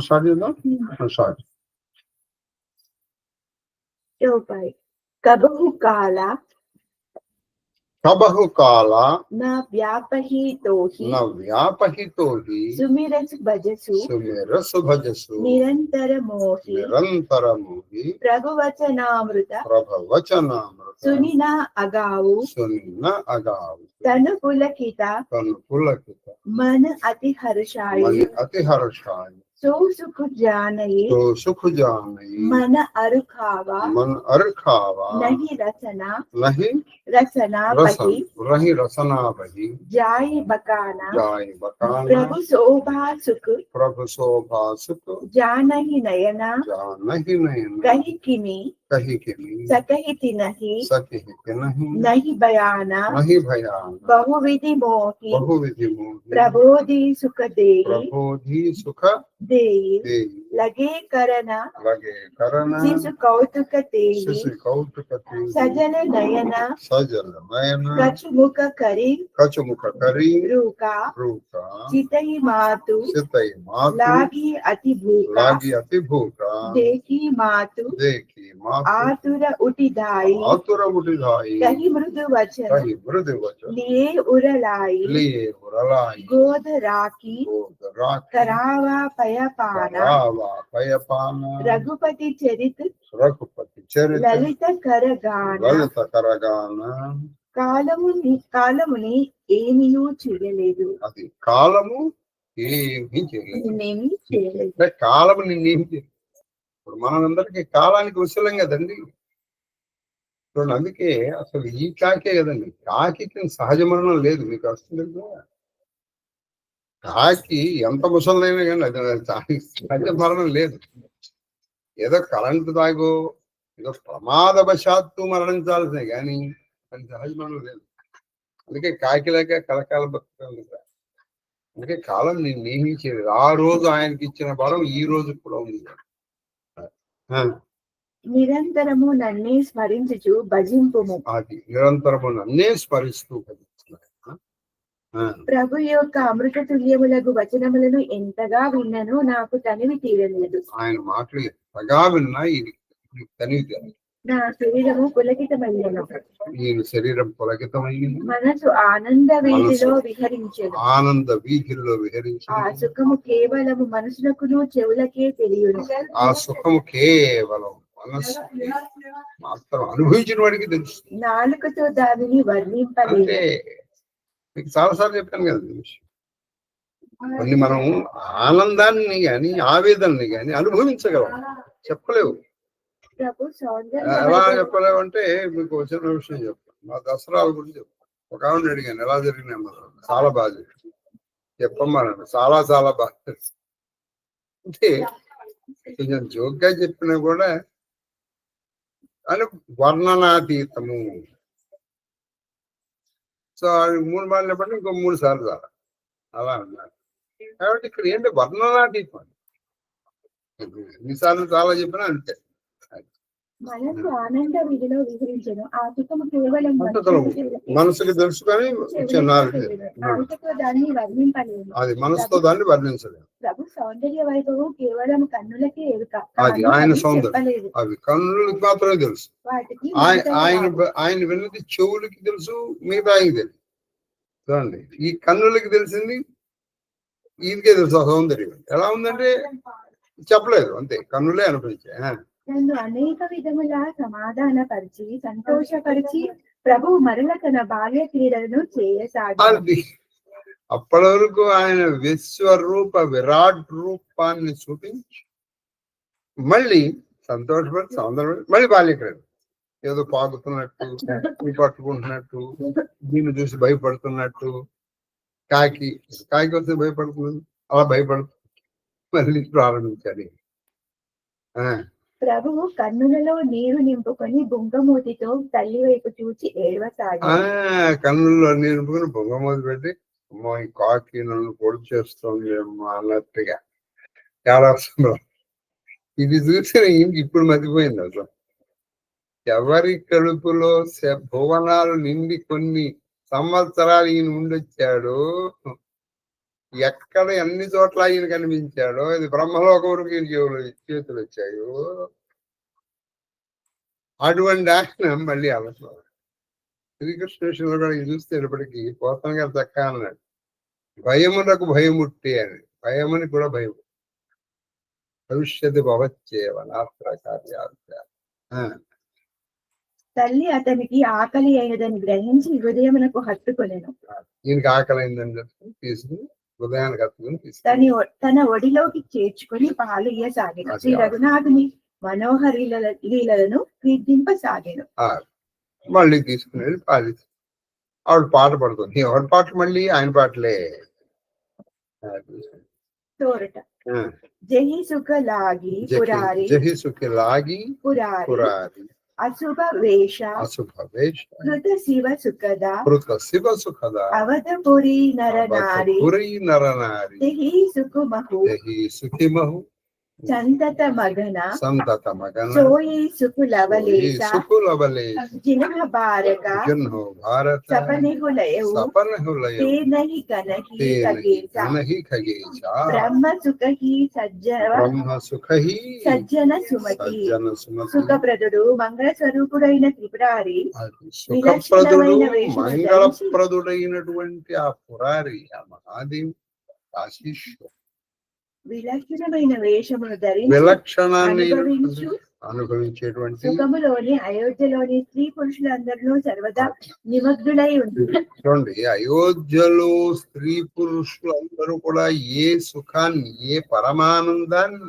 Start చేద్దాం. Start. కబహు కాల కబహు కాల న వ్యాపహితోహి సుమిరసు భజసు నిరంతరమోహి ప్రభువచనామృత సునిన అగావు తను పులకిత మన అతి హర్షాయి సో సుఖ జానయి మన అరుఖావా నహి రచనా జాయి బకానా ప్రభు శోభా సుఖ జానహి నయన కహికిని सकहिति नहीं नहीं बयाना बहुविधि मोहि प्रबोधि सुख देहि लगे करना शिशु कौतुक तेहि सजल नयन कछुमुख करी रूका चितई मातु लागी अति भूका देखी मातु आतुर उठिदाई कही मृदु वचन लिए उरलाई गोद राखी करावा पयपाना रघुपति चरित ललित करगान కాలముని ఏమీయూ చేయలేదు. అది కాలము ఏమీ చేయలేదు. కాలము నిన్నేమి చేయలేదు. ఇప్పుడు మనందరికి కాలానికి వసలం కదండి. చూడండి, అందుకే అసలు ఈ కాకే కదండి, కాకి సహజ మరణం లేదు. మీకు వస్తుంది కాకి ఎంత ముసలైనా కానీ అది సహజ మరణం లేదు. ఏదో కరెంటు తాగో ఏదో ప్రమాదవశాత్తు మరణించాల్సిందే కానీ అది సహజ మరణం లేదు. అందుకే కాకి లేక కలకాల బతుకుతుంది. అందుకే కాలం నిన్నేమీ చేయలేదు. ఆ రోజు ఆయనకి ఇచ్చిన బలం ఈ రోజు కూడా ఉంది. నిరంతరము నన్నే స్మరించుచు భజింపుము. అది నిరంతరము నన్నే స్మరిస్తూ భజిస్తున్నాడు. ప్రభు యొక్క అమృత తుల్యములకు వచనములను ఎంతగా విన్నను నాకు తనివి తీరలేదు. ఆయన మాటలు ఎంతగా విన్నా ఇది తనివి తీరలేదు. నా శరీరము పులకితమయ్యను. నేను శరీరం పులకితమయ్యింది. మనసు ఆనంద వీధిలో విహరించెను. విహరించెను. ఆ సుఖము కేవలము మనసులకును చెవులకే తెలియను. ఆ సుఖము కేవలం మనసు మాత్రం అనుభవించిన వాడికి తెలుసు. నాలుకతో దానిని వర్ణింపలేదు. మీకు చాలాసార్లు చెప్పాను కదా కొన్ని మనం ఆనందాన్ని గాని ఆవేదనని గాని అనుభవించగలం, చెప్పలేవు. ఎలా చెప్పలేవు అంటే మీకు చిన్న విషయం చెప్తాను. మా దసరాల గురించి చెప్తాను. ఒక ఆవిడ అడిగాను ఎలా జరిగినాయి. చాలా బాగా చెప్పమ్మనండి. చాలా బాగా అంటే కొంచెం జోక్గా చెప్పినా కూడా అని వర్ణనాతీతము. సో 3 మార్లు పడి ఇంకో 3 సార్లు చాలా అలా అన్నారు. కాబట్టి ఇక్కడ ఏంటి వర్ణనాతీతం. ఎన్నిసార్లు చాలా చెప్పినా అంతే. మనసు ఆనంద విధిలో విహరించను. ఆ సుఖము కేవలం మనసుకి తెలుసు కానీ దాన్ని వర్ణింపలేము. అది మనసుతో దాన్ని వర్ణించలేము. ప్రభు సౌందర్య వైభవం కేవలం కన్నులకే ఎరుక. అది ఆయన సౌందర్యం అవి కన్నులకి మాత్రమే తెలుసు. ఆయన విన్నది చెవులకి తెలుసు, మిగతా ఆయనకి తెలుసు. చూడండి, ఈ కన్నులకి తెలిసింది ఈయనకే తెలుసు. ఆ సౌందర్యం ఎలా ఉందంటే చెప్పలేదు, అంతే. కన్నులే అనిపించాయి. నన్ను అనేక విధముల సమాధానపరిచి సంతోషపరిచి ప్రభు మరల తన బాల్య క్రీడలను చేయసాగాడు. అప్పటి వరకు ఆయన విశ్వరూప విరాట్ రూపాన్ని చూపించి మళ్ళీ సంతోషపడి సౌందర్యపడి మళ్ళీ బాల్య క్రీడలు. ఏదో పాకుతున్నట్టు, పట్టుకుంటున్నట్టు, దీన్ని చూసి భయపడుతున్నట్టు. కాకి వస్తే భయపడుతుంది, అలా భయపడుతుంది. మళ్ళీ ప్రారంభించాలి. ప్రభువు కన్నులలో నీరు నింపుకొని బొంగమూతితో తల్లి వైపు చూచి ఏడవసాగాడు. కన్నుల్లో నీరు నింపుకొని బొంగమూతి పెట్టి అమ్మో ఈ కాకి నన్ను పొడి చేస్తుంది అన్నట్టుగా చాలా ఇది చూసి ఇంక ఇప్పుడు మతిపోయింది. అసలు ఎవరి కడుపులో భువనాలు నిండి కొన్ని సంవత్సరాలు ఈయన ఉండొచ్చాడు. ఎక్కడ ఎన్ని చోట్ల ఆయన కనిపించాడో ఇది బ్రహ్మలోకం వరకు ఈయన చేతులు వచ్చాయో అటువంటి ఆయన మళ్ళీ అవసరం. శ్రీకృష్ణేశ్వరుడు కూడా ఇది చూస్తే ఇప్పటికీ పోతన గారు చక్క అన్నాడు, భయమునకు భయముట్టే అని. భయముని కూడా భయం. భవిష్యత్తు భవచ్చేవ నాస్త్ర కార్యార్థ. తల్లి అతనికి ఆకలి అయినదని గ్రహించి హృదయమునకు హత్తుకొనెను. ఈయనకి ఆకలి అయిందని చెప్పి తీసుకుని హృదయానికి హత్తుకుని తీసుకుని తన ఒడిలోకి చేర్చుకొని పాలు ఇయ్యసాగాను. శ్రీ రఘునాథుని మనోహర లీలలను కీర్తింపసాగాను. మళ్ళీ తీసుకునేది పాలి. ఆవిడ పాట పడుతుంది. ఎవరి పాటలు మళ్ళీ ఆయన పాటలే. తోరట జహి సుఖ లాగి పురారి, జహి సుఖ లాగి పురారి, అశుభ వేష కృత శివ సుఖద, అవధపురి నరనారి, జహి సుఖిమహు సంతత మగన, సోయి సుకులవలేశ, జిన్హ భారక, సపనిహులయవు, తేనహి కనహి ఖగేశ, బ్రహ్మ సుఖహి సజ్జన సుమతి, సుఖప్రదుడు మంగళ స్వరూపుడైన త్రిపురారి, మంగళప్రదుడైనటువంటి ఆ పురారి, ఆ మహాదేవ్ ఆశీశ్వరు విలక్షణమైన వేషమును ధరించి విలక్షణాన్ని అనుభవించేటువంటి సుఖములోని అయోధ్యలోని స్త్రీ పురుషులందరూ సర్వదా నిమగ్నులై ఉంటుంది. చూడండి, అయోధ్యలో స్త్రీ పురుషులందరూ కూడా ఏ సుఖాన్ని, ఏ పరమానందాన్ని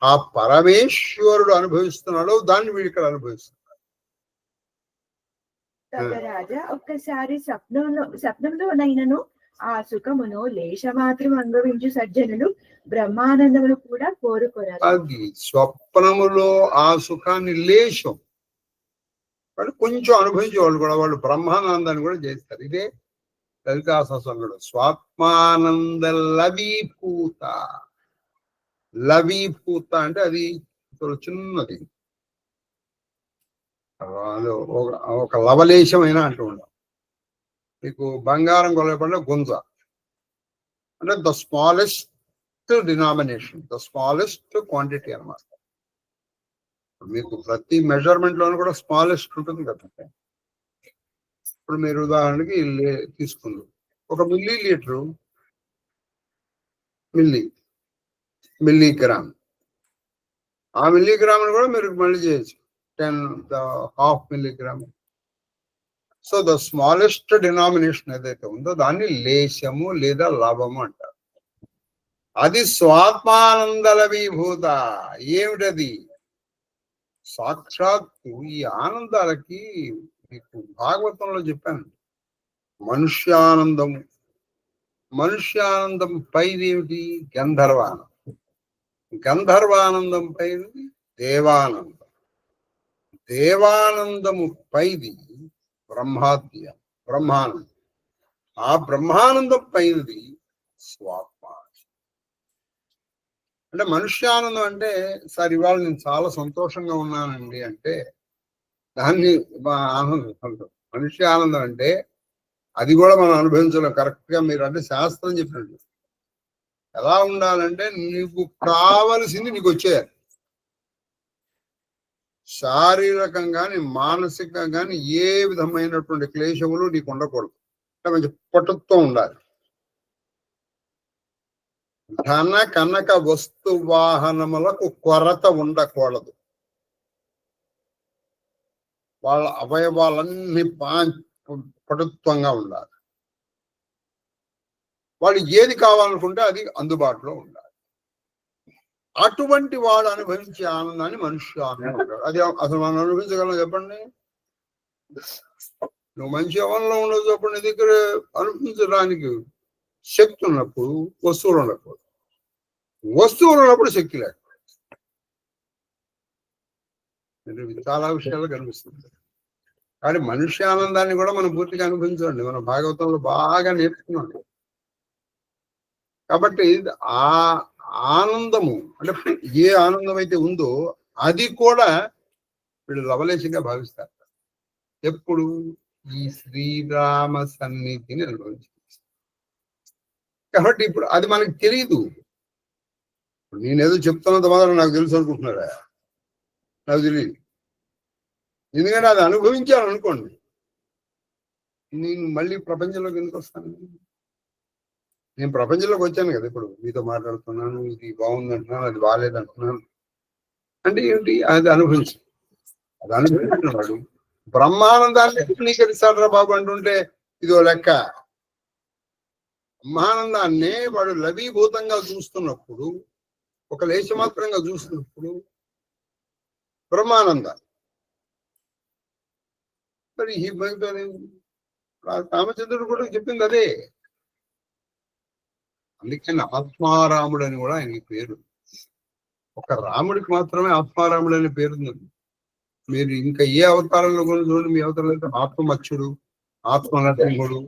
ఆ పరమేశ్వరుడు అనుభవిస్తున్నాడో దాన్ని వీడు ఇక్కడ అనుభవిస్తున్నాడు. రాజా ఒక్కసారి స్వప్నంలోనైనను ఆ సుఖమును లేశ మాత్రం అనుభవించు సజ్జనులు బ్రహ్మానందమును కూడా కోరుకోరారు. అది స్వప్నములో ఆ సుఖాన్ని లేశం వాళ్ళు కొంచెం అనుభవించే వాళ్ళు కూడా వాళ్ళు బ్రహ్మానందాన్ని కూడా చేస్తారు. ఇదే లలితాసంగడు స్వాత్మానంద లవీభూత. లవీభూత అంటే అది చిన్నది, ఒక లవలేశమైన అంటూ ఉండవు. మీకు బంగారం కొలపడిన గుంజ అంటే the smallest denomination, the smallest quantity అన్నమాట. మీకు ప్రతి మెజర్మెంట్ లోనూ కూడా స్మాలెస్ట్ ఉంటుంది కదా. ఇప్పుడు మీరు ఉదాహరణకి తీసుకుందాం, ఒక మిల్లీ లీటరు మిల్లీగ్రామ్. ఆ మిల్లీగ్రామ్ కూడా మీరు మళ్ళీ చేయొచ్చు 10 milligram. So the smallest denomination ఏదైతే ఉందో దాన్ని లేశము లేదా లవము అంటారు. అది స్వాత్మానందల విభూత. ఏమిటది? సాక్షాత్తు ఈ ఆనందాలకి మీకు భాగవతంలో చెప్పాను, మనుష్యానందము. మనుష్యానందం పైది ఏమిటి? గంధర్వానందం. గంధర్వానందం పైది దేవానందం. దేవానందము పైది బ్రహ్మానందం. ఆ బ్రహ్మానందం పైనది స్వాత్మ. అంటే మనుష్యానందం అంటే సార్ ఇవాళ నేను చాలా సంతోషంగా ఉన్నానండి అంటే దాన్ని ఆనందం. మనుష్యానందం అంటే అది కూడా మనం అనుభవించలేం. కరెక్ట్ గా మీరు అంటే శాస్త్రం చెప్పినట్టు ఎలా ఉండాలంటే నీకు కావలసింది నీకు వచ్చేయాలి. శారీరకంగా కానీ మానసికంగా కానీ ఏ విధమైనటువంటి క్లేశములు నీకు ఉండకూడదు. మంచి పట్టుతో ఉండాలి. ధన కనక వస్తు వాహనములకు కొరత ఉండకూడదు. వాళ్ళ అవయవాలన్నీ పటుత్వంగా ఉండాలి. వాళ్ళు ఏది కావాలనుకుంటే అది అందుబాటులో ఉండాలి. అటువంటి వాడు అనుభవించే ఆనందాన్ని మనుష్యానందం అంటాడు. అది అసలు మనం అనుభవించగలం చెప్పండి? నువ్వు మంచి యవనంలో ఉండదు అప్పుడు నీ దగ్గర అనుభవించడానికి శక్తి ఉన్నప్పుడు వస్తువులు ఉండకూడదు. వస్తువులు ఉన్నప్పుడు శక్తి లేకపోతే చాలా విషయాలు కనిపిస్తుంది. కానీ మనుష్యానందాన్ని కూడా మనం పూర్తిగా అనుభవించండి. మన భాగవతంలో బాగా నేర్చుకున్నాం. కాబట్టి ఆ ఆనందము అంటే ఏ ఆనందం అయితే ఉందో అది కూడా వీళ్ళు లవలేశంగా భావిస్తారు. ఎప్పుడు? ఈ శ్రీరామ సన్నిధిని అనుభవించారు. కాబట్టి ఇప్పుడు అది మనకి తెలియదు. నేనేదో చెప్తున్నంత మాత్రం నాకు తెలుసు అనుకుంటున్నారా? నాకు తెలియదు. ఎందుకంటే అది అనుభవించాను అనుకోండి, నేను మళ్ళీ ప్రపంచంలోకి ఎందుకు వస్తాను? నేను ప్రపంచంలోకి వచ్చాను కదా, ఇప్పుడు మీతో మాట్లాడుతున్నాను, ఇది బాగుంది అంటున్నాను, అది బాగాలేదు అంటున్నాను. అంటే ఏంటి? అది అనుభవించు. అది అనుభవించిన వాడు బ్రహ్మానందాన్ని నీకరిస్తాడరా బాబు అంటుంటే ఇదో లెక్క. బ్రహ్మానందాన్నే వాడు లవీభూతంగా చూస్తున్నప్పుడు, ఒక లేశమాత్రంగా చూస్తున్నప్పుడు బ్రహ్మానంద మరి ఈ రామచంద్రుడు కూడా చెప్పింది అదే. అందుకని ఆత్మారాముడు అని కూడా ఆయనకి పేరు. ఒక రాముడికి మాత్రమే ఆత్మారాముడు అనే పేరు ఉంది. మీరు ఇంకా ఏ అవతారంలో కూడా చూడండి, మీ అవతారంలో అయితే ఆత్మమచ్చుడు, ఆత్మనరసింహుడు,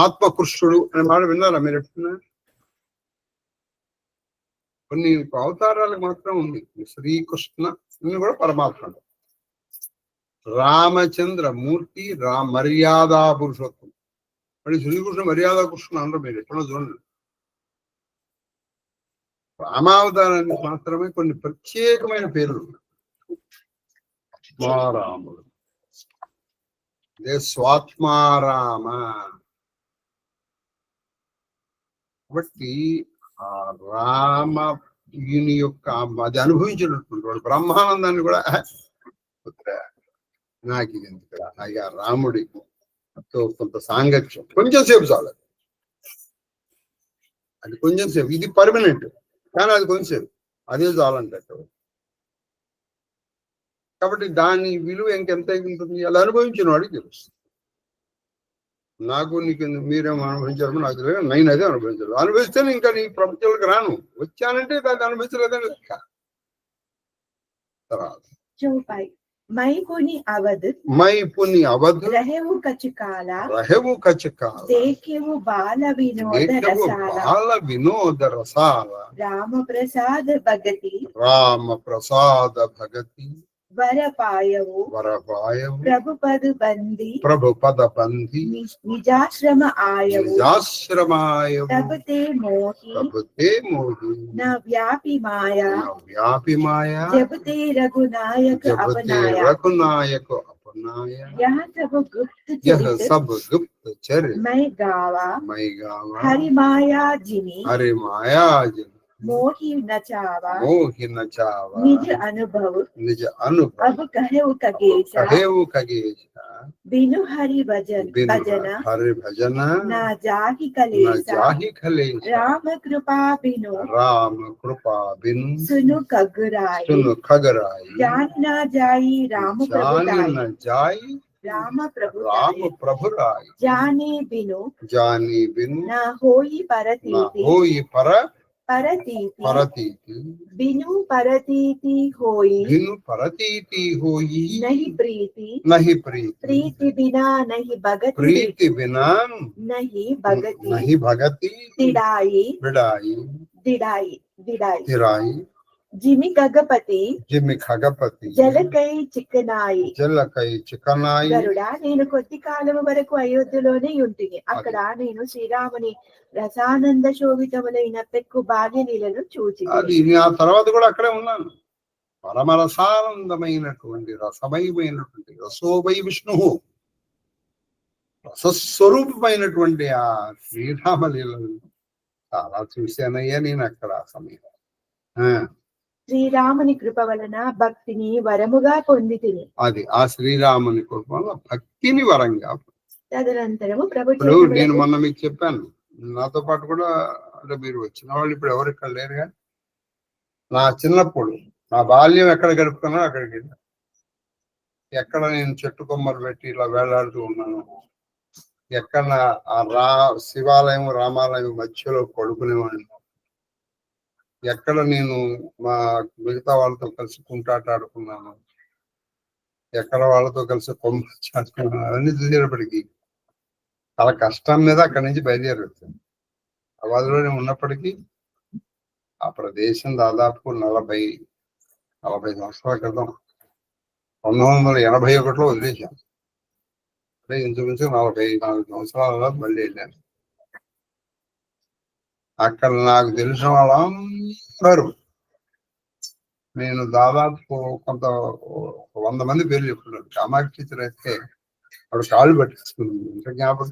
ఆత్మకృష్ణుడు అనే మాట విన్నారా మీరు ఎప్పుడైనా? కొన్ని అవతారాలకు మాత్రం ఉంది. శ్రీకృష్ణ కూడా పరమాత్మ, రామచంద్ర మూర్తి, మర్యాదా పురుషోత్తం. మరి శ్రీకృష్ణ మర్యాదా కృష్ణ అనరు మీరు ఎప్పుడో చూడండి. రామావతారానికి మాత్రమే కొన్ని ప్రత్యేకమైన పేర్లు. ఆత్మారాముడు, స్వాత్మారామ. కాబట్టి ఆ రామయుని యొక్క అది అనుభవించినటువంటి వాడు బ్రహ్మానందాన్ని కూడా నాకు ఇది ఎందుకు, నాకు ఆ రాముడితో కొంత సాంగత్యం కొంచెం సేపు చాలు. అది కొంచెం సేపు, ఇది పర్మనెంట్, కానీ అది కొంచెంసేపు, అదే చాలంటే. కాబట్టి దాని విలువ ఇంకెంత ఉంటుంది, అలా అనుభవించిన వాడికి తెలుస్తుంది. నాకు నీకు మీరేమో అనుభవించారు నాకు తెలియదు, నేను అదే అనుభవించాను. అనుభవిస్తేనే ఇంకా నీ ప్రపంచంలోకి రాను. వచ్చానంటే దాన్ని అనుభవించలేదని లెక్క. తర్వాత मैं पुनि अवध रहेऊ कचकाला देखेऊ बाल विनोद रसाला राम प्रसाद भगति वर पायऊ प्रभुपद बंदी निजाश्रम आयऊ तब ते मोही न व्यापी माया जब ते रघुनायक अपनाया यह सब गुप्त चरित मैं गावा हरि माया जिनी मोहि नचावा निज अनुभव अब कहेऊ कगेसा बिनु हरि भजन ना जाहि कलेसा राम कृपा बिनु सुनु खगराई जान ना जाई राम प्रभु जाने बिनु ना होई परतीति बिनु परतीति होई नहीं प्रीति बिना नहीं भगति दिड़ाई जिमि खगपति జలకై చిక్కనాయి గరుడా, నేను కొద్ది కాలం వరకు అయోధ్యలోనే ఉంటిని. అక్కడ నేను శ్రీరాముని రసానంద శోభితములైన పెక్కు బాల్య నీళ్లను చూచి, ఆ తర్వాత కూడా అక్కడే ఉన్నాను. పరమరసానందమైనటువంటి రసమయమైనటువంటి రసోవై విష్ణు రసస్వరూపమైనటువంటి ఆ శ్రీరామలీలను చాలా చూశానయ్యా నేను అక్కడ ఆ సమయం. శ్రీరాముని కృప వలన భక్తిని వరముగా పొందితిని. అది ఆ శ్రీరాముని కృప వలన భక్తిని వరంగా. తదనంతరము ప్రభు, నేను మొన్న మీకు చెప్పాను, నాతో పాటు కూడా అంటే మీరు వచ్చిన వాళ్ళు ఇప్పుడు ఎవరు ఇక్కడ లేరుగా. నా చిన్నప్పుడు నా బాల్యం ఎక్కడ గడుపుకున్నా అక్కడికి వెళ్ళా. ఎక్కడ నేను చెట్టు కొమ్మలు పెట్టి ఇలా వేలాడుతూ ఉన్నాను, ఎక్కడ శివాలయం రామాలయం మధ్యలో పడుకునేవాడిని, ఎక్కడ నేను మా మిగతా వాళ్ళతో కలిసి కుంటాట ఆడుకున్నాను, ఎక్కడ వాళ్ళతో కలిసి కొమ్మ చాటుకున్నాను, అవన్నీ చూసేటప్పటికీ చాలా కష్టం మీద అక్కడి నుంచి బయలుదేరి వచ్చాను. అవాదులోనే ఉన్నప్పటికీ ఆ ప్రదేశం దాదాపు 40 సంవత్సరాల క్రితం 1981లో వదిలేశాను. అంటే ఇంచుమించు 44 సంవత్సరాల మళ్ళీ వెళ్ళాను. అక్కడ నాకు తెలిసిన వాళ్ళందరూ, నేను దాదాపు కొంత 100 మంది పేర్లు చెప్తున్నాను. కామాక్షి టీచర్ అయితే ఆవిడ కాళ్ళు పట్టించుకుంది, ఇంకా జ్ఞాపకం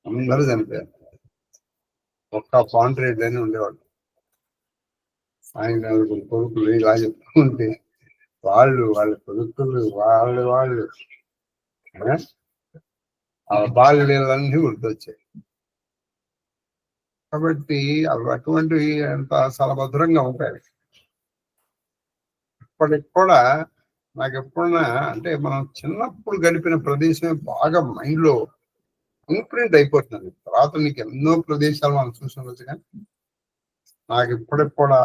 అందరూ చనిపోయారు. ఒక్క పాండ్రెడ్డి అని ఉండేవాళ్ళు, ఆయన కొడుకులు ఇలా చెప్పుకుంటే వాళ్ళ కొడుకులు వాళ్ళు ఆ బాల్యాలన్నీ గుర్తొచ్చాయి. కాబట్టి అవి అటువంటివి ఎంత సలభద్రంగా ఉంటాయి. ఇప్పటికి కూడా నాకు ఎప్పుడన్నా అంటే మనం చిన్నప్పుడు గడిపిన ప్రదేశమే బాగా మైండ్ లో ఇంప్రింట్ అయిపోతుంది. తర్వాత నీకు ఎన్నో ప్రదేశాలు మనం చూసుకుండొచ్చు, కానీ నాకు ఇప్పటికి కూడా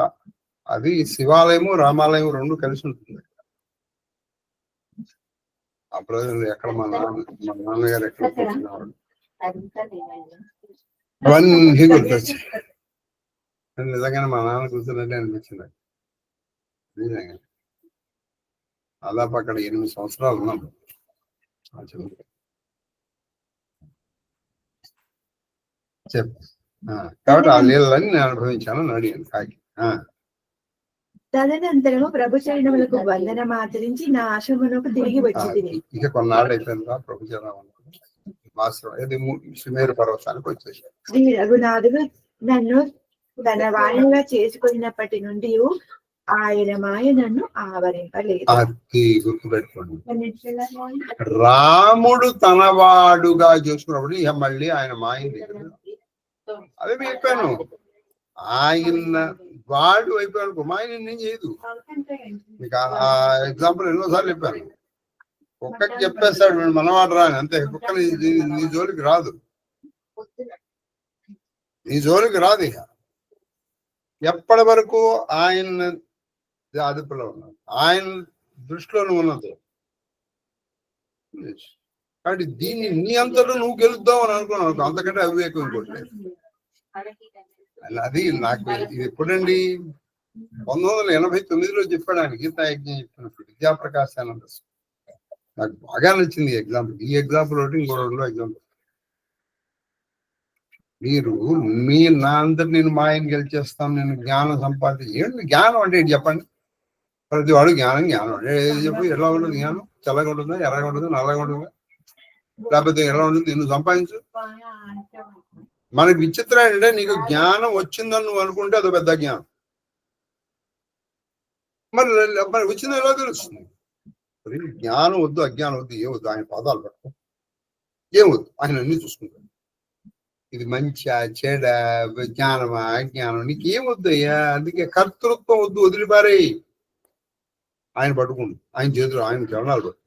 అది శివాలయము రామాలయం రెండు కలిసి ఉంటుంది. ఆ ప్రజలు ఎక్కడ మా నాన్నగారు ఎక్కడ కూర్చున్నారు అవన్నీ గుర్తొచ్చాయి. నిజంగానే మా నాన్న కూర్చున్నట్టే అనిపించింది. నిజంగా దాదాపు అక్కడ 8 సంవత్సరాలు ఉన్నాం. కాబట్టి ఆ నీళ్ళని నేను అనుభవించాను అడిగాను కాకి. తదనంతరము ప్రభు చరణములకు వందనం ఆచరించి నా ఆశ్రమమునకు తిరిగి వచ్చింది. ఇక కొన్నాళ్ళు అయిపోయిందా ప్రభు చరణం సుమేరు పర్వతానికి వచ్చేసాడు. శ్రీ రఘునాథుడు నన్ను తన వాణిగా చేసుకున్నప్పటి నుండి ఆయన మాయ నన్ను ఆవరింపలేదు. అది గుర్తుపెట్టుకోండి, రాముడు తన వాడుగా చేసుకున్నప్పుడు ఇక మళ్ళీ ఆయన మాయ అదే చెప్పాను. ఆయన వాడు అయిపోయాడు, మాయ నేను చేయదు. మీకు ఆ ఎగ్జాంపుల్ ఎన్నోసార్లు చెప్పాను. కుక్కకి చెప్పేస్తాడు మనవాడు రా అని, అంతే. కుక్క నీ జోలికి రాదు, నీ జోలికి రాదు. ఇక ఎప్పటి వరకు ఆయన అదుపులో ఉన్నాడు, ఆయన దృష్టిలోనే ఉన్నది. కాబట్టి దీన్ని నీ అంతటా నువ్వు గెలుద్దాం అని అనుకున్నావు, అంతకంటే అవివేకం ఇంకోట్లేదు. అది నాకు ఇది ఎప్పుడండి 1989లో చెప్పాడు ఆయన గీతాయజ్ఞం చెప్పినప్పుడు, విద్యాప్రకాశానంద. నాకు బాగా నచ్చింది ఈ ఎగ్జాంపుల్. ఈ ఎగ్జాంపుల్ ఒకటి, ఇంకో 2 ఎగ్జాంపుల్. మీరు నా అంతా నేను మాయను గెలిచేస్తాను, నేను జ్ఞానం ఏంటి జ్ఞానం అంటే ఏంటి చెప్పండి? ప్రతి వాడు జ్ఞానం అంటే చెప్పు. ఎలా ఉంటుంది జ్ఞానం? తెల్లగా ఉంటుందా, ఎర్రగా ఉంటుందా, నల్లగా ఉంటుందా, లేకపోతే ఎలా ఉంటుంది? నువ్వు సంపాదించు. మనకి విచిత్రం ఏంటంటే, నీకు జ్ఞానం వచ్చిందని నువ్వు అనుకుంటే అదో పెద్ద జ్ఞానం. మరి వచ్చిందో ఎలా తెలుస్తుంది? జ్ఞానం వద్దు, అజ్ఞానం వద్దు, ఏమొద్దు, ఆయన పాదాలు పట్టుకో, ఏమొద్దు, ఆయన అన్ని చూసుకుంటాడు. ఇది మంచిగా చెడ, జ్ఞానమా అజ్ఞానం, నీకు ఏమొద్దు అయ్యా. అందుకే కర్తృత్వం వద్దు, వదిలిపారే. ఆయన పట్టుకుంటు, ఆయన చేతులు, ఆయన చరణాలు పట్టు.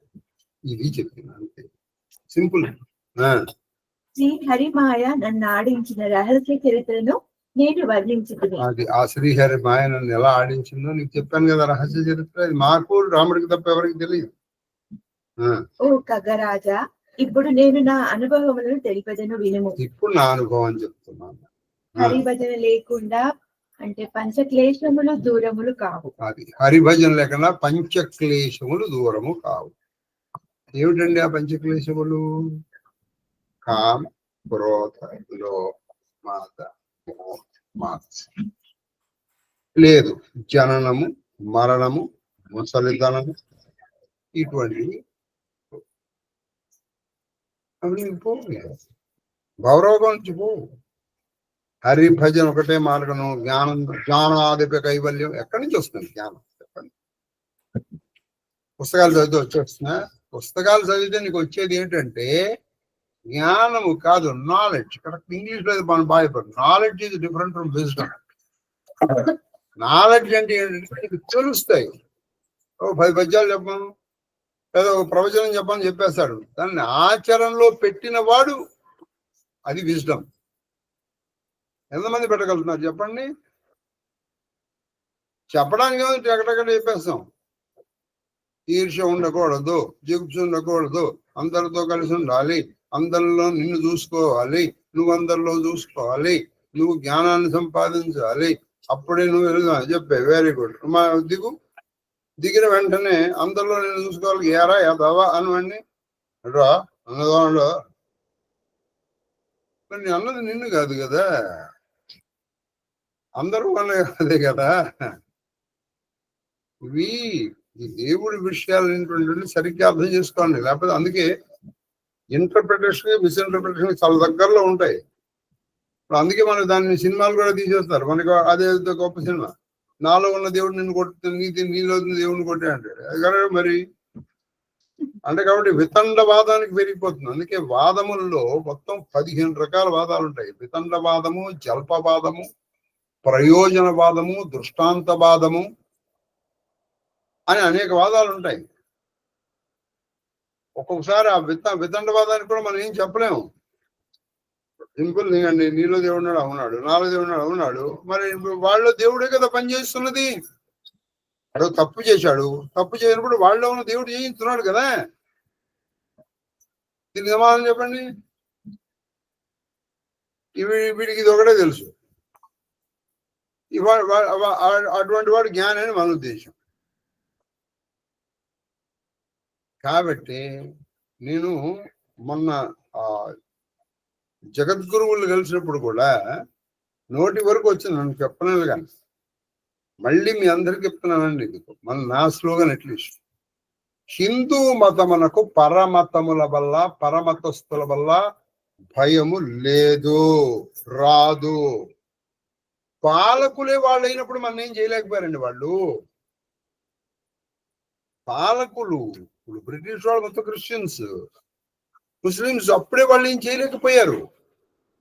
ఇది చెప్పింది, అంతే సింపుల్. శ్రీ హరిమాయ నన్ను ఆడించిన రహస్య చరిత్రను నేను వర్ణించుకుని. అది ఆ శ్రీహరి మాయ నన్ను ఎలా ఆడించిందో నీకు చెప్పాను కదా, రహస్య చరిత్ర. ఇది మాకు రాముడికి తప్ప ఎవరికి తెలియదు. ఓ ఖగరాజా, ఇప్పుడు నేను నా అనుభవములను తెలిపదను వినుము. ఇప్పుడు నా అనుభవం చెప్తున్నాను. హరిభజన లేకుండా అంటే పంచక్లేశములు దూరములు కావు. అది హరిభజన లేకుండా పంచక్లేశములు దూరము కావు. ఏమిటండి ఆ పంచక్లేశములు? కామ, క్రోధ, లోభ, మాత లేదు, జననము, మరణము, ముసలితనము, ఇటువంటివి అవి గౌరవం నుంచి పో. హరిభజన ఒకటే మార్గం. జ్ఞానాధిప కైవల్యం ఎక్కడి నుంచి వస్తుంది జ్ఞానం చెప్పండి? పుస్తకాలు చదివితే వచ్చేస్తున్నా? పుస్తకాలు చదివితే నీకు వచ్చేది ఏంటంటే జ్ఞానము కాదు, నాలెడ్జ్. కరెక్ట్ ఇంగ్లీష్ లో మనం బాగుపడు. Knowledge is different from wisdom. Knowledge అంటే ఏంటంటే నీకు తెలుస్తాయి. 10 పద్యాలు చెప్పాను, ఏదో ఒక ప్రవచనం చెప్పని చెప్పేస్తాడు. దాన్ని ఆచరణలో పెట్టిన వాడు అది విజ్డమ్. ఎంతమంది పెట్టగలుగుతున్నారు చెప్పండి? చెప్పడానికి ఎక్కడెక్కడ చెప్పేస్తాం. ఈర్ష్య ఉండకూడదు, జిగుప్స ఉండకూడదు, అందరితో కలిసి ఉండాలి, అందరిలో నిన్ను చూసుకోవాలి, నువ్వు అందరిలో చూసుకోవాలి, నువ్వు జ్ఞానాన్ని సంపాదించాలి, అప్పుడే నువ్వు వెళ్దాం చెప్పే. Very good. మా దిగిన వెంటనే అందరిలో నేను చూసుకోవాలి, ఏరా ఏదావా అనువండి రా అన్నదో మరి నేను అన్నది నిన్ను కాదు కదా, అందరూ వాళ్ళే అదే కదా. ఇవి ఈ దేవుడి విషయాలు ఏంటంటే సరిగ్గా అర్థం చేసుకోండి, లేకపోతే అందుకే ఇంటర్ప్రిటేషన్ మిస్ఇంటర్ప్రిటేషన్ చాలా దగ్గరలో ఉంటాయి. ఇప్పుడు అందుకే మన దాన్ని సినిమాలు కూడా తీసేస్తారు. మనకు అదే గొప్ప సినిమా, నాలో ఉన్న దేవుడు నిన్ను కొట్టు, నీలో ఉన్న దేవుడిని కొట్టే అంటాడు. అది కదా మరి. అంటే కాబట్టి వితండవాదానికి పెరిగిపోతుంది. అందుకే వాదముల్లో మొత్తం 15 రకాల వాదాలు ఉంటాయి. వితండవాదము, జల్పవాదము, ప్రయోజనవాదము, దృష్టాంతవాదము అని అనేక వాదాలు ఉంటాయి. ఒక్కొక్కసారి ఆ వితండవాదానికి కూడా మనం ఏం చెప్పలేము. సింపుల్ అండి, నీలో దేవుడు అవునాడు, నాలో దేవుడు అవునాడు, మరి వాళ్ళలో దేవుడే కదా పనిచేస్తున్నది. అదో తప్పు చేశాడు, తప్పు చేయనప్పుడు వాళ్ళలో ఉన్న దేవుడు చేయిస్తున్నాడు కదా. దీనికి సమాధానం చెప్పండి. వీడికి ఇది ఒకటే తెలుసు, అటువంటి వాడు జ్ఞాని అని మన ఉద్దేశం. కాబట్టి నేను మొన్న జగద్గురువులు కలిసినప్పుడు కూడా నోటి వరకు వచ్చింది, నన్ను చెప్పలేదు కానీ మళ్ళీ మీ అందరికి చెప్తున్నానండి. ఇది నా స్లోగన్ అట్లీస్ట్. హిందూ మతమునకు పరమతముల వల్ల, పరమతస్తుల వల్ల భయము లేదు, రాదు. పాలకులే వాళ్ళు అయినప్పుడు మనం ఏం చేయలేకపోయారండి. వాళ్ళు పాలకులు, ఇప్పుడు బ్రిటిష్ వాళ్ళు మొత్తం క్రిస్టియన్స్, ముస్లిమ్స్, అప్పుడే వాళ్ళు ఏం చేయలేకపోయారు.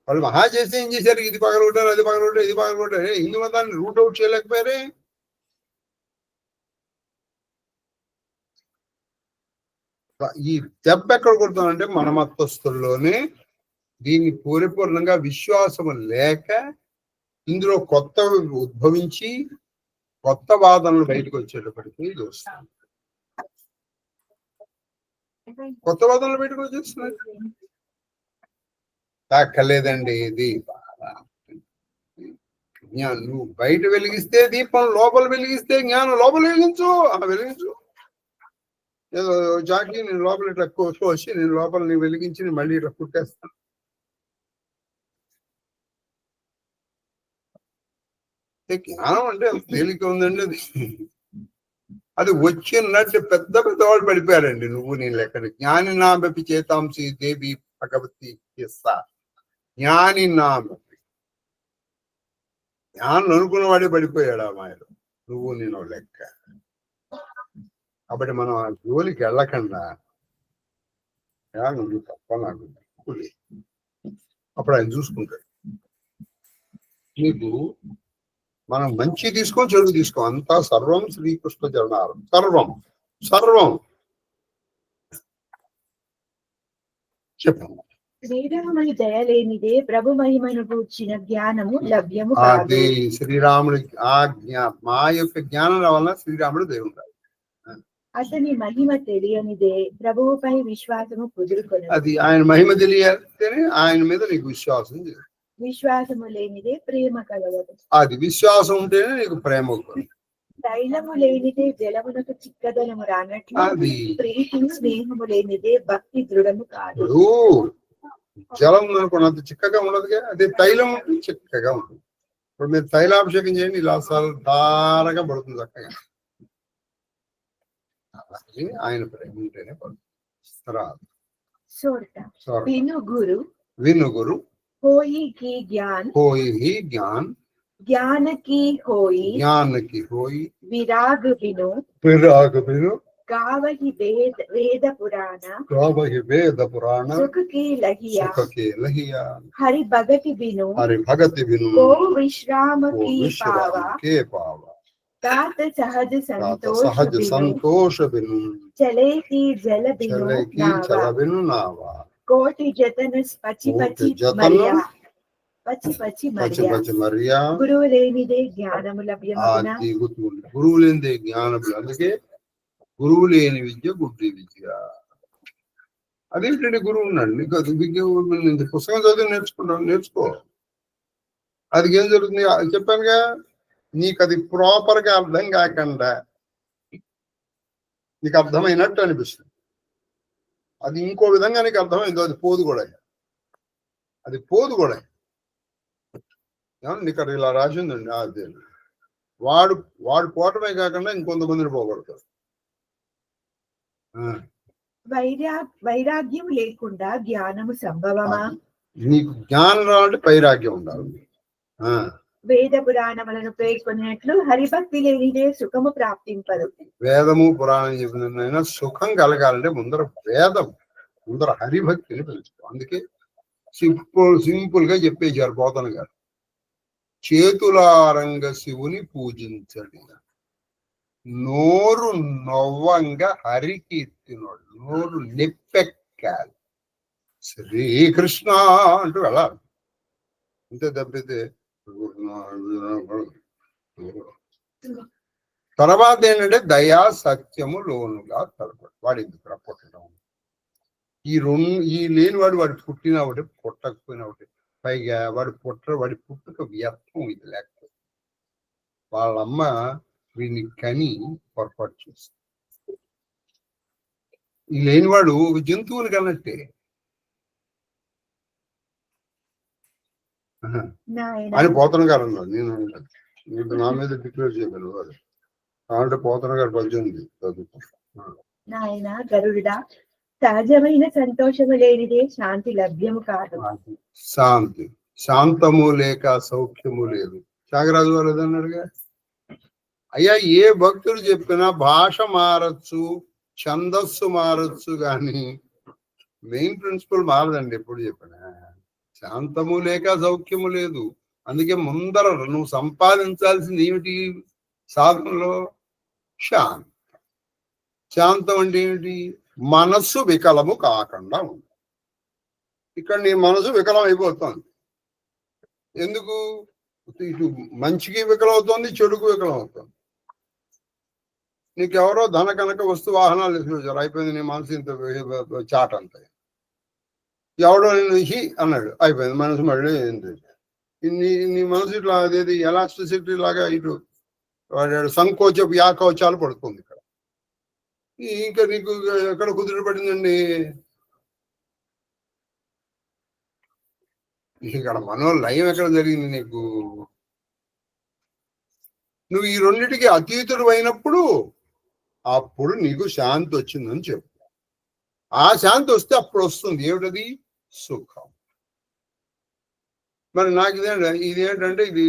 వాళ్ళు మహా చేస్తే ఏం చేశారు, ఇది పగలగొట్టారు, అది పగలగొట్టారు, ఇది పగలగొట్టారు. హిందూ మతాన్ని రూట్ అవుట్ చేయలేకపోయారే. ఈ దెబ్బ ఎక్కడ కొడుతానంటే మన మతస్థుల్లోనే దీన్ని పరిపూర్ణంగా విశ్వాసము లేక ఇందులో కొత్త ఉద్భవించి కొత్త వాదనలు బయటకు వచ్చేటప్పటికి చూస్తాను. కొత్త వాదనలు బయటకు వచ్చేస్తున్నాయి. తాక్కలేదండి ఇది జ్ఞానం. నువ్వు బయట వెలిగిస్తే దీపం, లోపల వెలిగిస్తే జ్ఞానం. లోపల వెలిగించు, వెలిగించు. ఏదో జాకి నేను లోపల ఇట్లా కోసి నేను లోపల నీ వెలిగించి నేను మళ్ళీ ఇట్లా కుట్టేస్తాను. జ్ఞానం అంటే తేలిక ఉందండి. అది వచ్చినట్టు పెద్ద పెద్దవాళ్ళు పడిపోయారండి. నువ్వు నేను ఎక్కడ జ్ఞాని నామపి చేతాంసి దేవి భగవతి జ్ఞాని నామపి, జ్ఞానం అనుకున్నవాడే పడిపోయాడు ఆ మాయలో. నువ్వు నేను లెక్క. కాబట్టి మనం ఆ జోలికి వెళ్ళకుండా నువ్వు తప్ప నాకు అప్పుడు ఆయన చూసుకుంటాడు. నీకు మనం మంచి తీసుకో, చెడు తీసుకో, అంతా సర్వం శ్రీకృష్ణ చరణారం. సర్వం సర్వం చెప్పండి. శ్రీరాముని దయలేనిదే ప్రభు మహిమను గూర్చిన జ్ఞానము లభ్యము కాదు. అది శ్రీరాముడి మా యొక్క జ్ఞానం వల్ల శ్రీరాముడు దేవుడు. అతని మహిమ తెలియనిదే ప్రభువుపై విశ్వాసము కుదురుకొను. అది ఆయన మహిమ తెలియని ఆయన మీద నీకు విశ్వాసం. విశ్వాసము లేనిదే ప్రేమ కలగదు. అది విశ్వాసం ఉంటేనే నీకు ప్రేమ. తైలము లేనిదే జలమునకు చిక్కదనము రానట్లు అది ప్రీతి స్నేహము లేనిదే భక్తి దృఢము కాదు. జలం అనుకోండి, అంత చిక్కగా ఉండదుగా. అదే తైలం చిక్కగా ఉంటుంది. ఇప్పుడు మీరు తైలాభిషేకం చేయండి, ఇలా ధారగా పడుతుంది చక్కగా. ఆయన ప్రేమ ఉంటేనే పడుతుంది. వినుగురు होई की ज्ञान, होई ही ज्ञान, ज्ञान की होई विराग बिनु, गावहि वेद पुराण, सुख की लहिया, हरि भगति बिनु, को विश्राम की पावा, तात सहज संतोष बिनु, चले की जल बिनु नावा, कोटि जतन पची मरिया, గురువు లేనిదే జ్ఞానము లభ్యమగునా. గురువు లేనిదే జ్ఞానము. అందుకే గురువు లేని విద్య గుడ్డి విద్య. అదేంటంటే గురువు ఉన్నాడు నీకు, అది పుస్తకం చదివి నేర్చుకో. అది ఏం జరుగుతుంది చెప్పానుగా, నీకు అది ప్రాపర్ గా అర్థం కాకుండా నీకు అర్థమైనట్టు అనిపిస్తుంది. అది ఇంకో విధంగా నీకు అర్థమైందో అది పోదు కూడా. అది పోదు కూడా. ఏమన్నా ఇక్కడ ఇలా రాసి ఉందండి, అదే వాడు వాడు పోవటమే కాకుండా ఇంకొంతమందిని పోగొడతాడు. వైరాగ్యం లేకుండా జ్ఞానము సంభవమా? నీకు జ్ఞానం రావాలంటే వైరాగ్యం ఉండాలి. వేద పురాణములను పేర్కొన్నట్లు హరిభక్తి లేనిదే సుఖము ప్రాప్తింపదు. వేదము పురాణం చెప్పిన సుఖం కలగాలంటే ముందర వేదం, ముందర హరిభక్తిని పెంచుకో. అందుకే సింపుల్ గా చెప్పేశారు పోతన గారు, చేతులారంగ శివుని పూజించడి, నోరు నవ్వంగా హరికీర్తినోడు, నోరు నెప్పెక్కాలి, శ్రీకృష్ణ అంటూ వెళ్ళాలి. అంతే తప్పితే తర్వాత ఏంటంటే దయా సత్యము లోనుగా తలపడు. వాడు ఎందుకు పుట్టడం, ఈ లేనివాడు వాడు పుట్టినా ఒకటి పుట్టకపోయినా ఒకటి, పైగా వాడి పుట్టుక వ్యర్థం. ఇది లేకపోతే వాళ్ళమ్మ వీడిని కని పొరపాటు చేస్తుంది. ఈ లేనివాడు ఒక జంతువుని కన్నట్టే అని పోతన గారు అన్నారు. నేను నా మీద డిక్లేర్ చేయగలను వాడు అంటే పోతన గారు 18 చదువుకుంటాను. నాయన గరుడా, సహజమైన సంతోషము లేనిదే శాంతి లభ్యము కాదు. శాంతము లేక సౌఖ్యము లేదు. త్యాగరాజు వారు ఏదన్నాడుగా, అయ్యా ఏ భక్తుడు చెప్పినా భాష మారచ్చు, ఛందస్సు మారచ్చు, కానీ మెయిన్ ప్రిన్సిపల్ మారదండి. ఎప్పుడు చెప్పినా శాంతము లేక సౌఖ్యము లేదు. అందుకే ముందర నువ్వు సంపాదించాల్సింది ఏమిటి సాధనలో? శాంతం. శాంతం అంటే ఏమిటి? మనస్సు వికలము కాకుండా ఉంది. ఇక్కడ నీ మనసు వికలం అయిపోతుంది. ఎందుకు? ఇటు మంచికి వికలం అవుతుంది, చెడుకు వికలం అవుతుంది. నీకెవరో ధన కనుక వస్తు వాహనాలు తీసుకొచ్చారు, అయిపోయింది నీ మనసు ఇంత చాట అంతా. ఎవడో నేను హి అన్నాడు, అయిపోయింది మనసు మళ్ళీ ఏంటి. నీ మనసు ఇట్లా అదేది ఎలాస్టిసిటీ లాగా ఇటు వాడు సంకోచపు యాకోచాలు పడుతుంది. ఇక్కడ ఇంకా నీకు ఎక్కడ కుదిరి పడిందండి? ఇక్కడ మనోలయం ఎక్కడ జరిగింది నీకు? నువ్వు ఈ రెండిటికి అతీతుడు అయినప్పుడు అప్పుడు నీకు శాంతి వచ్చిందని చెప్పు. ఆ శాంతి వస్తే అప్పుడు వస్తుంది ఏమిటది? సుఖం. మరి నాకు ఇదేంటంటే ఇది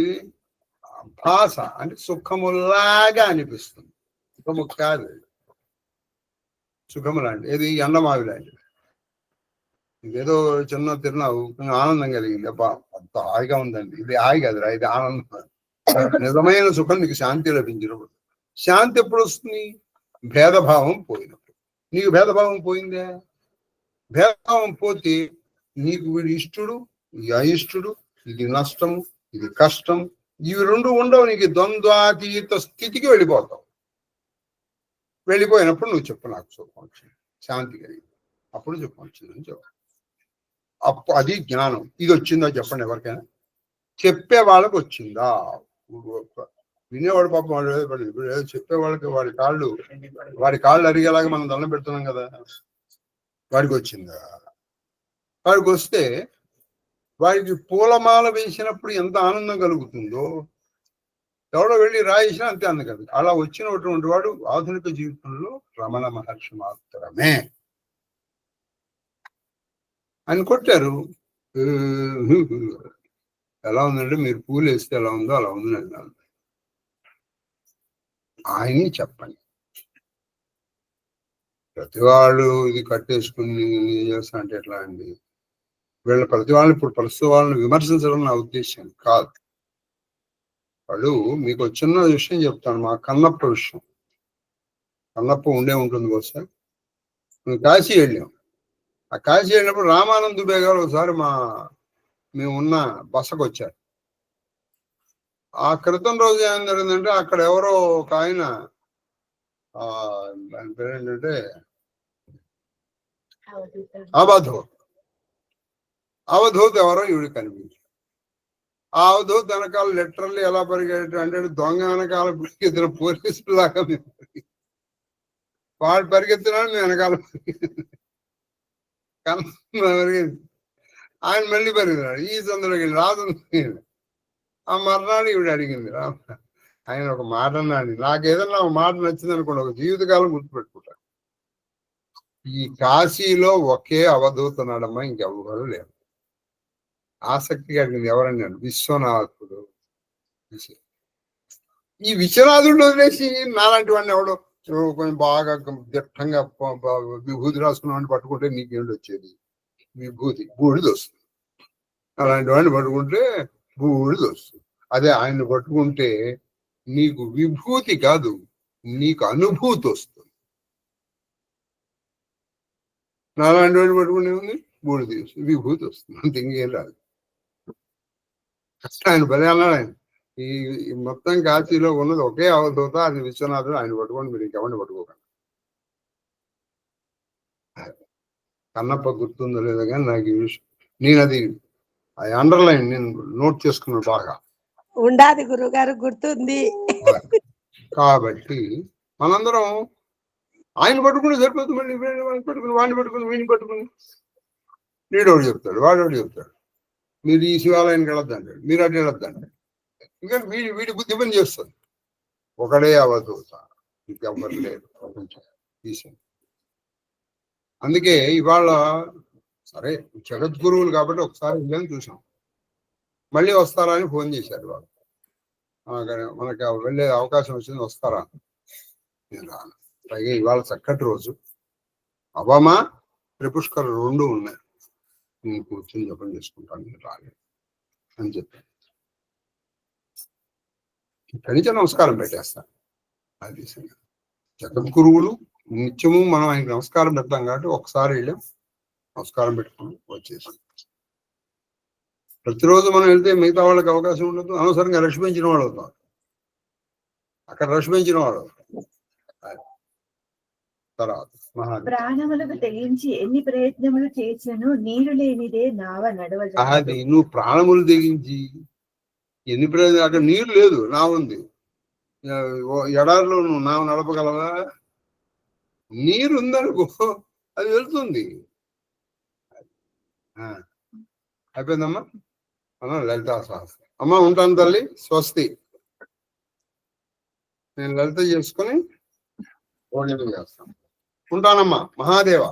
భాష అంటే సుఖములాగా అనిపిస్తుంది. సుఖము కాదు, సుఖము లాంటి ఇది ఎండమావి లాంటిది. ఇదేదో చిన్న తిన్నావు, ఆనందం కలిగింది, అబ్బా అంత హాయిగా ఉందండి. ఇది హాయి కాదురా, ఇది ఆనందం. నిజమైన సుఖం నీకు శాంతి లభించినప్పుడు. శాంతి ఎప్పుడు వస్తుంది? భేదభావం పోయినప్పుడు. నీకు భేదభావం పోయిందే? భేదభావం పోతే నీకు వీడు ఇష్టడు, ఇది అయిష్టడు, ఇది నష్టం, ఇది కష్టం, ఇవి రెండు ఉండవు. నీకు ద్వంద్వాతీత స్థితికి వెళ్ళిపోతావు. వెళ్ళిపోయినప్పుడు నువ్వు చెప్పు, నాకు సుఖం వచ్చింది, శాంతి కలిగింది, అప్పుడు సుఖం వచ్చిందని చెప్పు. అప్పుడు అది జ్ఞానం. ఇది వచ్చిందా చెప్పండి ఎవరికైనా? చెప్పే వాళ్ళకి వచ్చిందా? వినేవాడు పాపం వాడు చెప్పే వాళ్ళకి వాడి కాళ్ళు అరిగేలాగా మనం దండం పెడుతున్నాం కదా, వాడికి వచ్చిందా? వాడికి వస్తే వాడికి పూలమాల వేసినప్పుడు ఎంత ఆనందం కలుగుతుందో, ఎవడో వెళ్ళి రాయేసినా అంతే ఆనందం కలుగుతుంది. అలా వచ్చినటువంటి వాడు ఆధునిక జీవితంలో రమణ మహర్షి మాత్రమే అని కొట్టారు. ఎలా ఉందంటే మీరు పూలు వేస్తే ఎలా ఉందో అలా ఉంది అన్నాను. ఆయన్ని చెప్పండి. ప్రతి వాళ్ళు ఇది కట్టేసుకుని చేస్తా అంటే ఎట్లా అండి? వీళ్ళ ప్రతి వాళ్ళని ఇప్పుడు ప్రస్తుత వాళ్ళని విమర్శించడం నా ఉద్దేశం కాదు. వాళ్ళు మీకు చిన్న విషయం చెప్తాను, మా కన్నప్ప విషయం. కన్నప్ప ఉంటుంది బహుశా. మేము కాశీ వెళ్ళాం. ఆ కాశీ వెళ్ళినప్పుడు రామానంద్ దుబే గారు ఒకసారి మేమున్న బసకు వచ్చారు. ఆ క్రితం రోజు ఏం జరిగిందంటే అక్కడ ఎవరో ఒక ఆయన, ఆయన పేరు ఏంటంటే అవధూత్ ఎవరో ఈవిడ కనిపించారు. ఆ అవధూత్ వెనకాల లిటరల్లీ ఎలా పరిగెట్టారు అంటే దొంగ వెనకాల పరిగెత్తిన పోలీసులు లాగా వాడు పరిగెత్తినాడు, నేను వెనకాల ఆయన మళ్ళీ పరిగెత్తాడు ఈ సందులోకి వెళ్ళి రాదు. ఆ మర్నాడు ఈవిడ అడిగింది ఆయన ఒక మాట అన్నాడు, నాకు ఏదన్నా ఒక మాట నచ్చింది అనుకోండి, ఒక జీవితకాలం గుర్తుపెట్టుకుంటాను. ఈ కాశీలో ఒకే అవధూతున్నాడమ్మా, ఇంకెవ్వరు లేరు. ఆసక్తిగా అడిగింది ఎవరన్నాడు, విశ్వనాథుడు. ఈ విశ్వనాథుడు వదిలేసి నాలాంటి వాడిని ఎవడో కొంచెం బాగా దిట్టంగా విభూతి రాసుకున్న వాడిని పట్టుకుంటే నీకేంటి వచ్చేది, విభూతి బూడిది వస్తుంది. అలాంటి వాడిని పట్టుకుంటే బూడిది వస్తుంది. అదే ఆయన్ని పట్టుకుంటే నీకు విభూతి కాదు, నీకు అనుభూతి వస్తుంది. నాలాంటి వాడిని పట్టుకునే ఉంది బూడిది వస్తుంది, విభూతి వస్తుంది, అంత ఇంకేం రాదు. ఆయన భలే అన్నాడు. ఆయన ఈ మొత్తం కాశీలో ఉన్నది ఒకే అవధూత, అది విశ్వనాథుడు. ఆయన పట్టుకొని మీరు ఇంకెవరిని పట్టుకోకండి. కన్నప్ప గుర్తుందో లేదో కానీ నాకు ఈ విషయం, నేను అది అండర్లైన్ నేను నోట్ చేసుకున్నాను బాగా. ఉండాది గురుగారు, గుర్తుంది. కాబట్టి మనందరం ఆయన పట్టుకుని సరిపోతుంది. మళ్ళీ పట్టుకుని వాడిని పట్టుకుని వీడిని పట్టుకుని వీడోడు చెప్తాడు, వాడోడు చెప్తాడు, మీరు ఈ శివాలయానికి వెళ్ళొద్దంటాడు, మీరు అటు వెళ్ళొద్దంటాడు. ఇంకా వీడి బుద్ధి పని చేస్తుంది. ఒకడే అవధూత, ఇంకెవ్వరు లేదు తీసింది. అందుకే ఇవాళ సరే జగద్గురువులు కాబట్టి ఒకసారి వెళ్ళని చూసాం, మళ్ళీ వస్తారా అని ఫోన్ చేశారు వాళ్ళు. మనకి వెళ్ళే అవకాశం వచ్చింది, వస్తారా? నేను రాను. పైగా ఇవాళ చక్కటి రోజు, అవామా త్రిపుష్కర్ 2 ఉన్నాయి, నేను కూర్చొని జపం చేసుకుంటాను, నేను రాలేదు అని చెప్పాను. ఇక్కడి నుంచి నమస్కారం పెట్టేస్తాను. అది జగద్గురువులు నిత్యము మనం ఆయనకి నమస్కారం పెడతాం కాబట్టి ఒకసారి వెళ్ళాం, నమస్కారం పెట్టుకుని వచ్చేసాం. ప్రతిరోజు మనం వెళ్తే మిగతా వాళ్ళకి అవకాశం ఉండదు, అనవసరంగా రష్ పెంచిన వాళ్ళు అవుతారు, అక్కడ రష్ పెంచిన వాళ్ళు అవుతారు. తర్వాత ప్రాణములకు తెగించి ఎన్ని ప్రయత్నములు చేసినను నీరు లేనిదే నావ నడవ. అది నువ్వు ప్రాణములు తెగించి ఎన్ని ప్రయత్నం, అక్కడ నీరు లేదు, నా ఉంది. ఎడారిలో నువ్వు నావ నడపగలవా? నీరు ఉందనుకో అది వెళ్తుంది. అయిపోయిందమ్మా. లలితా సహస్రం. అమ్మ ఉంటాను తల్లి, స్వస్తి. నేను లలిత చేసుకుని భోజనం చేస్తాను. ఉంటానమ్మా. మహాదేవ.